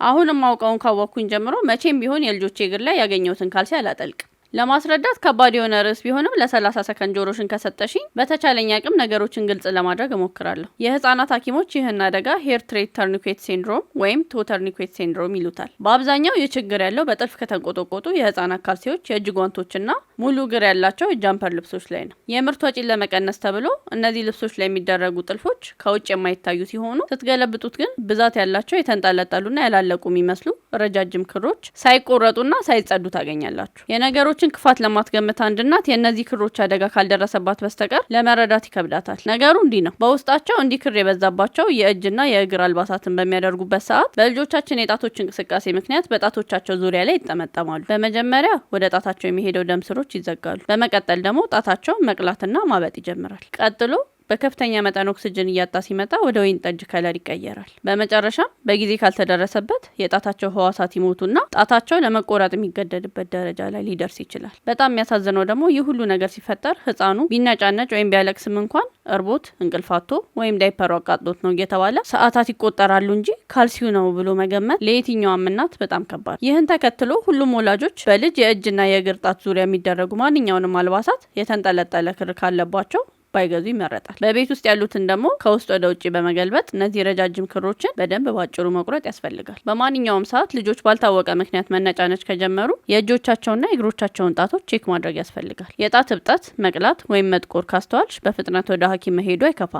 አሁንም ማውቀውን ካወቅኩኝ ጀምሮ መቼም ቢሆን የልጆቼ እግር ላይ ያገኘሁትን ካልሲ አላጠልቅም። ለማስረዳት ከባድ የሆነ ርዕስ ቢሆንም ለ30 ሰከንድ ጆሮሽን ከሰጠሽኝ በተቻለኝ አቅም ነገሮችን ግልጽ ለማድረግ እሞክራለሁ። የህፃናት ሐኪሞች ይህን አደጋ ሄር ትሬት ተርኒኩዌት ሲንድሮም ወይም ቶ ተርኒኩዌት ሲንድሮም ይሉታል። በአብዛኛው ይህ ችግር ያለው በጥልፍ ከተንቆጠቆጡ የህፃናት ካልሲዎች፣ የእጅ ጓንቶችና ሙሉ እግር ያላቸው ጃምፐር ልብሶች ላይ ነው። የምርት ወጪን ለመቀነስ ተብሎ እነዚህ ልብሶች ላይ የሚደረጉ ጥልፎች ከውጭ የማይታዩ ሲሆኑ ስትገለብጡት ግን ብዛት ያላቸው የተንጠለጠሉና ያላለቁ የሚመስሉ ረጃጅም ክሮች ሳይቆረጡና ሳይጸዱ ታገኛላችሁ። የነገሮችን ክፋት ለማትገምት አንድ እናት የእነዚህ ክሮች አደጋ ካልደረሰባት በስተቀር ለመረዳት ይከብዳታል። ነገሩ እንዲህ ነው። በውስጣቸው እንዲህ ክር የበዛባቸው የእጅና የእግር አልባሳትን በሚያደርጉበት ሰዓት በልጆቻችን የጣቶች እንቅስቃሴ ምክንያት በጣቶቻቸው ዙሪያ ላይ ይጠመጠማሉ። በመጀመሪያ ወደ ጣታቸው የሚሄደው ደም ስሮች ይዘጋሉ። በመቀጠል ደግሞ ጣታቸው መቅላትና ማበጥ ይጀምራል። ቀጥሎ በከፍተኛ መጠን ኦክሲጅን እያጣ ሲመጣ ወደ ወይን ጠጅ ከለር ይቀየራል። በመጨረሻም በጊዜ ካልተደረሰበት የጣታቸው ህዋሳት ይሞቱና ጣታቸው ለመቆረጥ የሚገደድበት ደረጃ ላይ ሊደርስ ይችላል። በጣም የሚያሳዝነው ደግሞ ይህ ሁሉ ነገር ሲፈጠር ህፃኑ ቢነጫነጭ ወይም ቢያለቅስም እንኳን እርቦት እንቅልፋቶ ወይም ዳይፐሩ አቃጥሎት ነው እየተባለ ሰዓታት ይቆጠራሉ እንጂ ካልሲው ነው ብሎ መገመት ለየትኛውም እናት በጣም ከባድ። ይህን ተከትሎ ሁሉም ወላጆች በልጅ የእጅና የእግር ጣት ዙሪያ የሚደረጉ ማንኛውንም አልባሳት የተንጠለጠለ ክር ካለባቸው ባይገዙ ይመረጣል። በቤት ውስጥ ያሉትን ደግሞ ከውስጥ ወደ ውጪ በመገልበጥ እነዚህ ረጃጅም ክሮችን በደንብ ባጭሩ መቁረጥ ያስፈልጋል። በማንኛውም ሰዓት ልጆች ባልታወቀ ምክንያት መነጫነጭ ከጀመሩ የእጆቻቸውና የእግሮቻቸውን ጣቶች ቼክ ማድረግ ያስፈልጋል። የጣት እብጠት፣ መቅላት ወይም መጥቆር ካስተዋልሽ በፍጥነት ወደ ሐኪም መሄዱ አይከፋም።